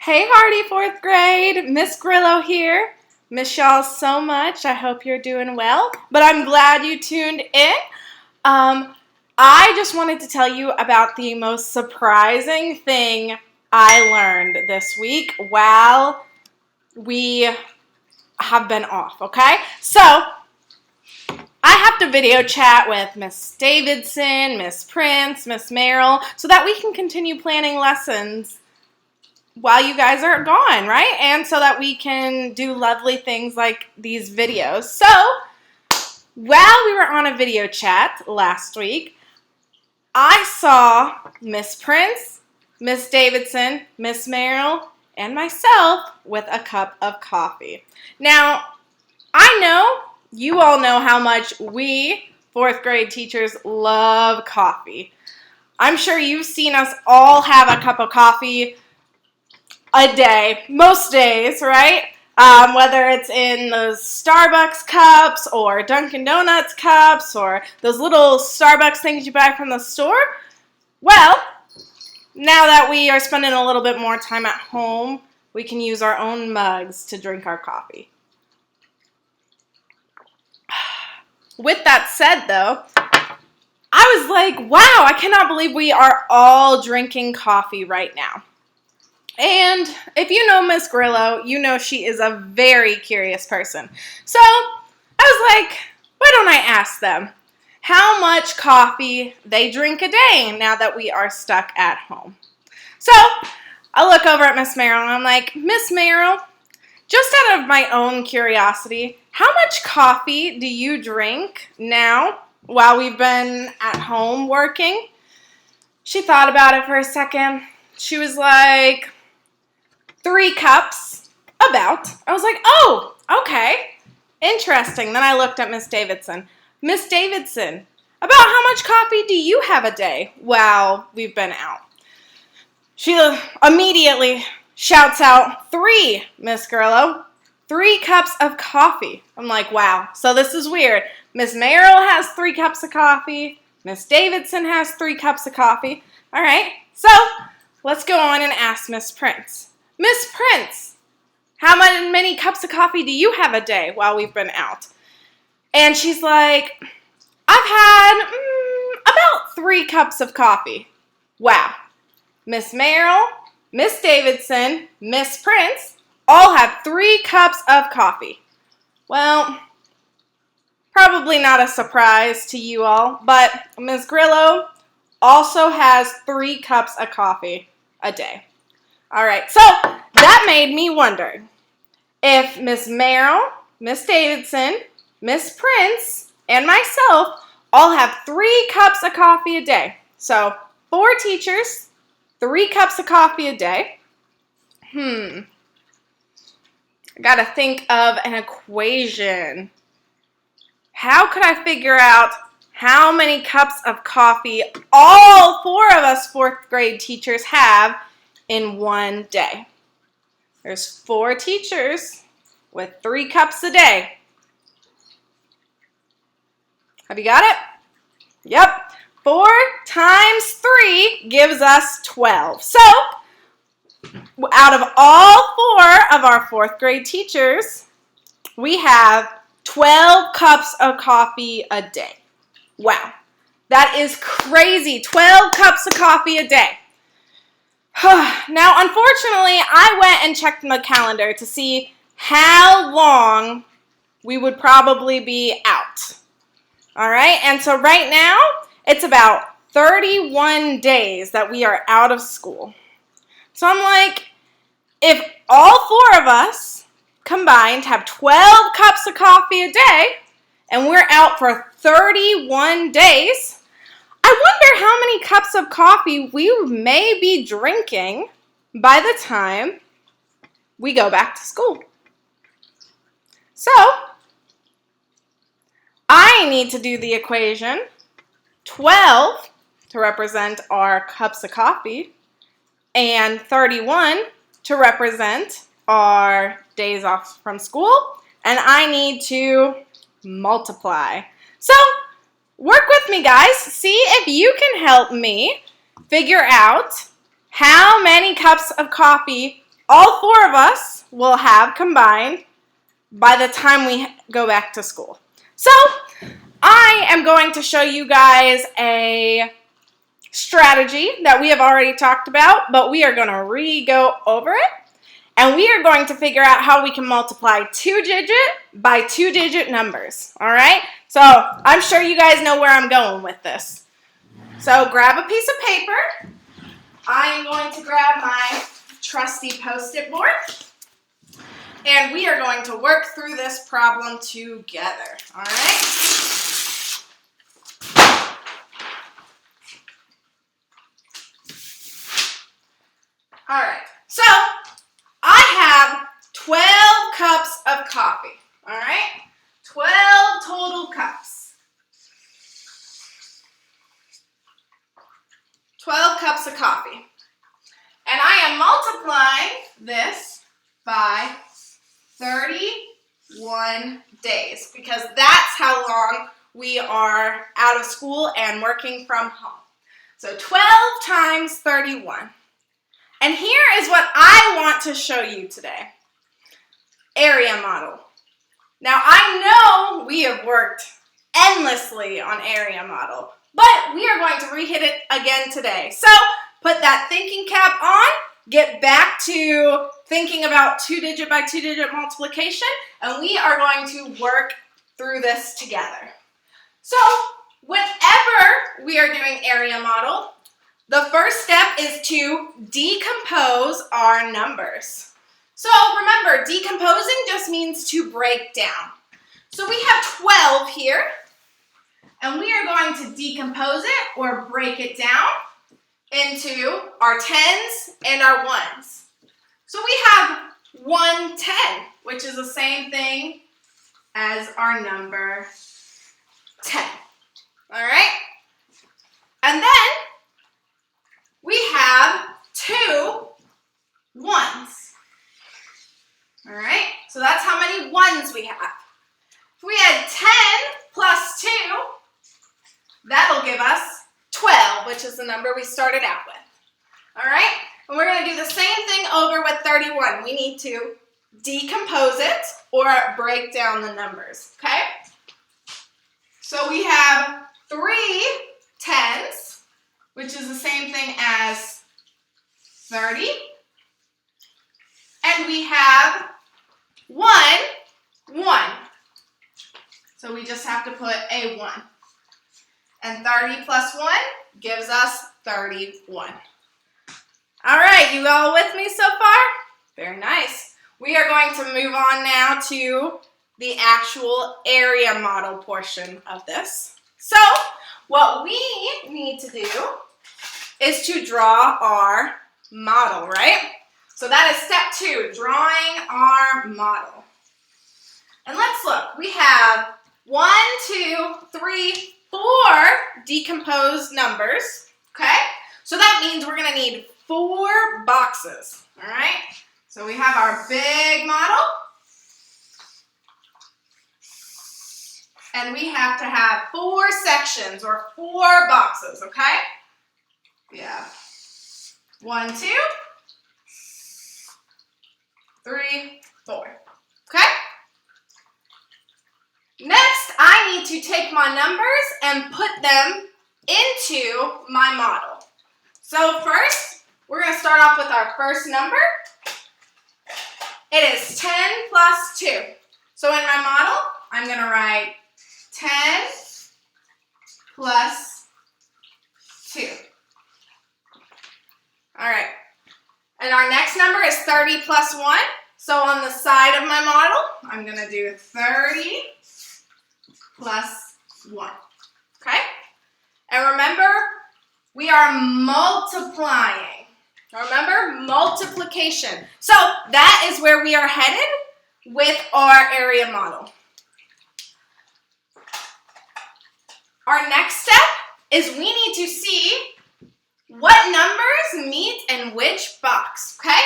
Hey, Hardy, fourth grade. Miss Grillo here. Miss y'all so much. I hope you're doing well, but I'm glad you tuned in. I just wanted to tell you about the most surprising thing I learned this week while we have been off, okay? So, I have to video chat with Miss Davidson, Miss Prince, Miss Merrill, so that we can continue planning lessons while you guys are gone, right? And so that we can do lovely things like these videos. So, while we were on a video chat last week, I saw Miss Prince, Miss Davidson, Miss Merrill, and myself with a cup of coffee. Now, I know you all know how much we, fourth grade teachers, love coffee. I'm sure you've seen us all have a cup of coffee a day, most days, right? Whether it's in those Starbucks cups or Dunkin' Donuts cups or those little Starbucks things you buy from the store. Well, now that we are spending a little bit more time at home, we can use our own mugs to drink our coffee. With that said, though, I was like, wow, I cannot believe we are all drinking coffee right now. And if you know Miss Grillo, you know she is a very curious person. So I was like, why don't I ask them how much coffee they drink a day now that we are stuck at home? So I look over at Miss Merrill and I'm like, Miss Merrill, just out of my own curiosity, how much coffee do you drink now while we've been at home working? She thought about it for a second. She was like, 3 cups, about. I was like, oh, okay, interesting. Then I looked at Miss Davidson. Miss Davidson, about how much coffee do you have a day while we've been out? She immediately shouts out, 3, Miss Grillo, 3 cups of coffee. I'm like, wow, so this is weird. Miss Merrill has 3 cups of coffee. Miss Davidson has 3 cups of coffee. All right, so let's go on and ask Miss Prince. Miss Prince, how many cups of coffee do you have a day while we've been out? And she's like, I've had about 3 cups of coffee. Wow. Miss Merrill, Miss Davidson, Miss Prince all have 3 cups of coffee. Well, probably not a surprise to you all, but Miss Grillo also has 3 cups of coffee a day. All right, so that made me wonder if Miss Merrill, Miss Davidson, Miss Prince, and myself all have 3 cups of coffee a day. So 4 teachers, 3 cups of coffee a day. I got to think of an equation. How could I figure out how many cups of coffee all 4 of us fourth grade teachers have in one day? There's 4 teachers with 3 cups a day. Have you got it? Yep. 4 times 3 gives us 12. So, out of all 4 of our fourth grade teachers, we have 12 cups of coffee a day. Wow. That is crazy. 12 cups of coffee a day. Now, unfortunately, I went and checked the calendar to see how long we would probably be out. All right, and so right now, it's about 31 days that we are out of school. So I'm like, if all 4 of us combined have 12 cups of coffee a day, and we're out for 31 days, I wonder how many cups of coffee we may be drinking by the time we go back to school. So, I need to do the equation 12 to represent our cups of coffee and 31 to represent our days off from school, and I need to multiply. So, work with me, guys. See if you can help me figure out how many cups of coffee all 4 of us will have combined by the time we go back to school. So I am going to show you guys a strategy that we have already talked about, but we are going to re-go over it. And we are going to figure out how we can multiply 2-digit by 2-digit numbers, all right? So I'm sure you guys know where I'm going with this. So grab a piece of paper. I am going to grab my trusty Post-it board. And we are going to work through this problem together, all right? All right, so I have 12 cups of coffee, all right? 12 total cups. 12 cups of coffee. And I am multiplying this by 31 days because that's how long we are out of school and working from home. So 12 times 31. And here is what I want to show you today. Area model. Now I know we have worked endlessly on area model, but we are going to re-hit it again today. So put that thinking cap on, get back to thinking about 2-digit by 2-digit multiplication, and we are going to work through this together. So whenever we are doing area model, the first step is to decompose our numbers. So remember, decomposing just means to break down. So we have 12 here, and we are going to decompose it or break it down into our 10s and our 1s. So we have 110, which is the same thing as our number 10. All right? And then we have 2 1s. All right? So that's how many 1s we have. If we had 10 plus 2, that'll give us 12, which is the number we started out with. All right? And we're going to do the same thing over with 31. We need to decompose it or break down the numbers, okay? So we have 3 10s, which is the same thing as 30. And we have 1 1. So we just have to put a 1. And 30 plus 1 gives us 31. All right, you all with me so far? Very nice. We are going to move on now to the actual area model portion of this. So what we need to do is to draw our model, right? So that is step 2, drawing our model. And let's look. We have 1, 2, 3, 4 decomposed numbers, okay? So that means we're going to need 4 boxes, all right? So we have our big model, and we have to have 4 sections or 4 boxes, okay? We have 1, 2, 3, 4, okay? Next, I need to take my numbers and put them into my model. So first, we're going to start off with our first number. It is 10 plus 2. So in my model, I'm going to write 10 plus 2. All right. And our next number is 30 plus 1. So on the side of my model, I'm going to do 30 plus 1. Okay? And remember, we are multiplying. Remember, multiplication. So that is where we are headed with our area model. Our next step is we need to see what numbers meet in which box, okay?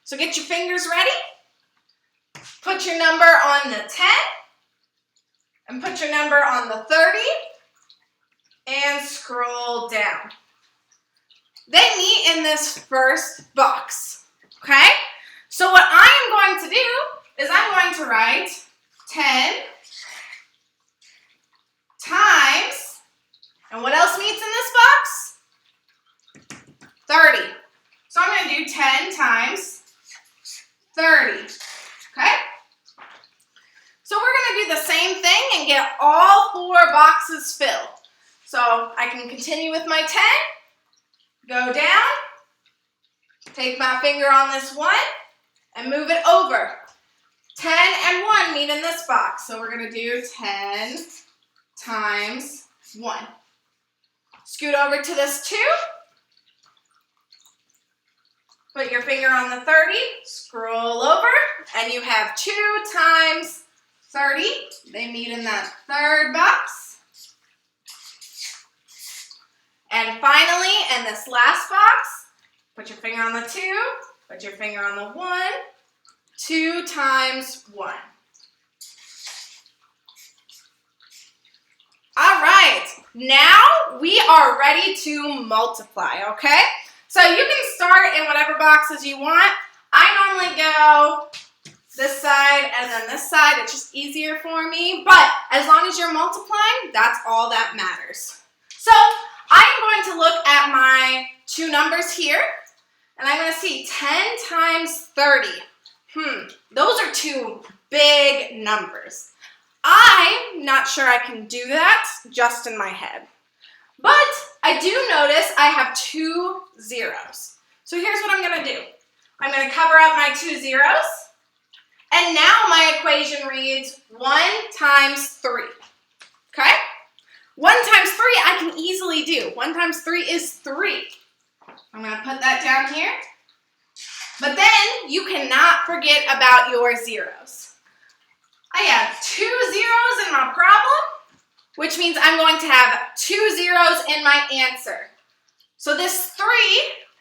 So get your fingers ready. Put your number on the 10 and put your number on the 30 and scroll down. They meet in this first box, okay? 30. Okay? So we're going to do the same thing and get all 4 boxes filled. So I can continue with my 10, go down, take my finger on this 1, and move it over. 10 and 1 meet in this box. So we're going to do 10 times 1. Scoot over to this 2. Put your finger on the 30, scroll over, and you have 2 times 30. They meet in that 3rd box. And finally, in this last box, put your finger on the 2, put your finger on the 1, 2 times 1. All right, now we are ready to multiply, okay? So you can start in whatever boxes you want. I normally go this side and then this side. It's just easier for me. But as long as you're multiplying, that's all that matters. So I'm going to look at my 2 numbers here. And I'm going to see 10 times 30. Those are 2 big numbers. I'm not sure I can do that just in my head. But I do notice I have 2 zeros. So here's what I'm going to do. I'm going to cover up my 2 zeros. And now my equation reads 1 times 3. Okay? 1 times 3 I can easily do. 1 times 3 is 3. I'm going to put that down here. But then you cannot forget about your zeros. I have 2 zeros in my problem, which means I'm going to have 2 zeros in my answer. So this 3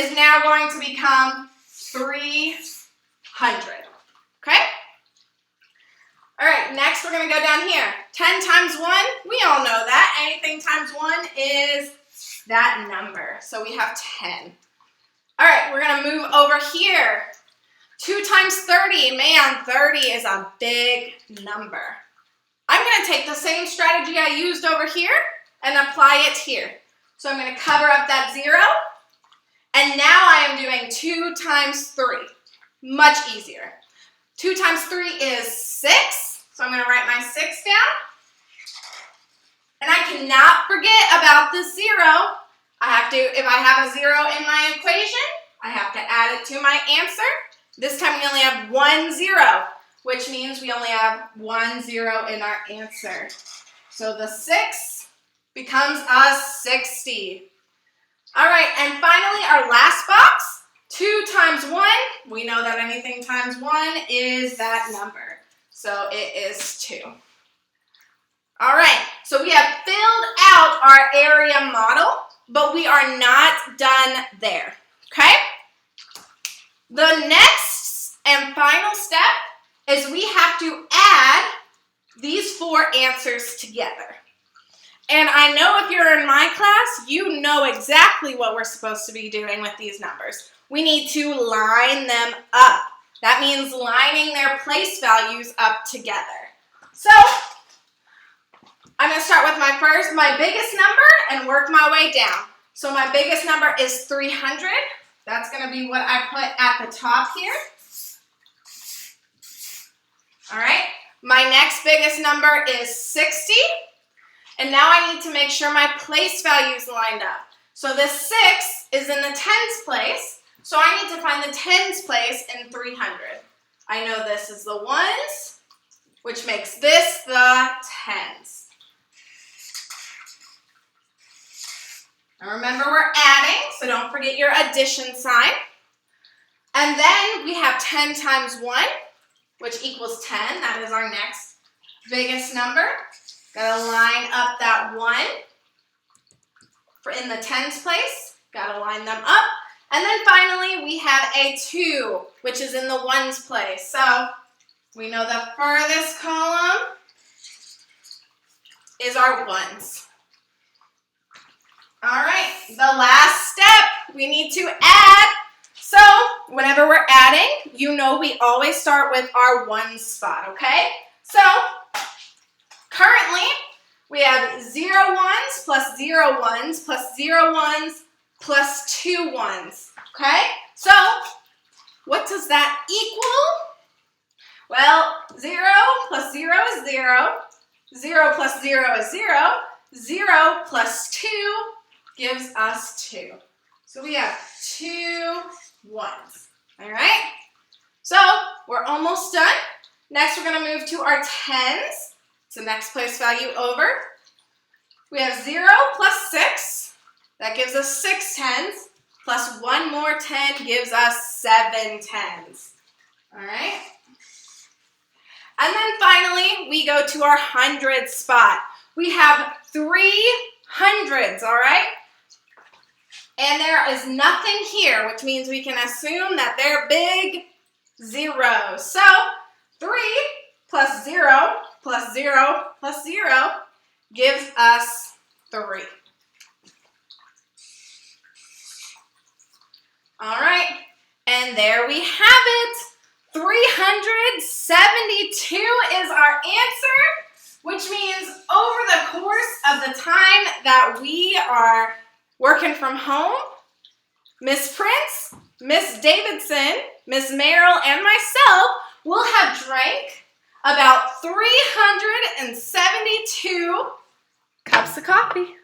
is now going to become 300. Okay? All right, next we're going to go down here. 10 times 1, we all know that. Anything times 1 is that number. So we have 10. All right, we're going to move over here. 2 times 30. Man, 30 is a big number. I'm going to take the same strategy I used over here and apply it here. So I'm going to cover up that 0. And now I am doing 2 times 3. Much easier. 2 times 3 is 6. So I'm going to write my 6 down. And I cannot forget about this 0. If I have a 0 in my equation, I have to add it to my answer. This time we only have 1 0, which means we only have 1 0 in our answer. So the 6 becomes a 60. All right, and finally our last box, 2 times 1. We know that anything times 1 is that number. So it is 2. All right, so we have filled out our area model, but we are not done there, okay? The next and final step is we have to add these 4 answers together. And I know if you're in my class, you know exactly what we're supposed to be doing with these numbers. We need to line them up. That means lining their place values up together. So I'm going to start with my biggest number and work my way down. So my biggest number is 300. That's going to be what I put at the top here. All right. My next biggest number is 60. And now I need to make sure my place values lined up. So this 6 is in the tens place. So I need to find the tens place in 300. I know this is the ones, which makes this the tens. Now remember, we're adding, so don't forget your addition sign. And then we have 10 times 1, which equals 10. That is our next biggest number. Got to line up that 1 for in the tens place. Got to line them up. And then finally, we have a 2, which is in the ones place. So we know the furthest column is our ones. All right, the last step, we need to add. So whenever we're adding, you know we always start with our ones spot, okay? So currently, we have 0 ones plus 0 ones plus 0 ones plus 2 ones, okay? So what does that equal? Well, 0 plus 0 is 0. 0 plus 0 is 0. 0 plus 2 gives us 2. So we have 2 ones. All right? So we're almost done. Next, we're going to move to our tens. It's the next place value over. We have 0 plus 6. That gives us 6 tens. Plus 1 more 10 gives us 7 tens. All right? And then finally, we go to our hundred spot. We have 3 hundreds, all right? And there is nothing here, which means we can assume that they're big zeros. So 3 plus 0 plus 0 plus 0 gives us 3. All right, and there we have it. 372 is our answer, which means over the course of the time that we are working from home, Miss Prince, Miss Davidson, Miss Merrill, and myself will have drank about 372 cups of coffee.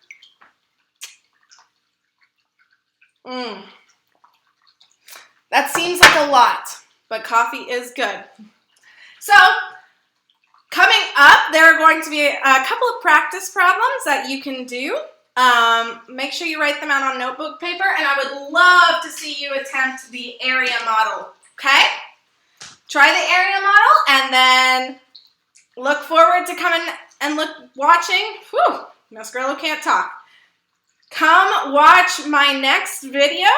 That seems like a lot, but coffee is good. So, coming up, there are going to be a couple of practice problems that you can do. Make sure you write them out on notebook paper, and I would love to see you attempt the area model, okay? Try the area model, and then look forward to coming and watching. Whew, Miss Grillo can't talk. Come watch my next video.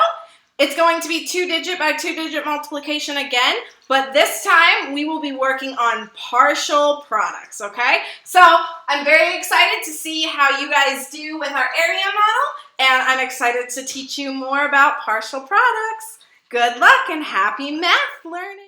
It's going to be 2-digit by 2-digit multiplication again, but this time we will be working on partial products, okay? So I'm very excited to see how you guys do with our area model, and I'm excited to teach you more about partial products. Good luck and happy math learning!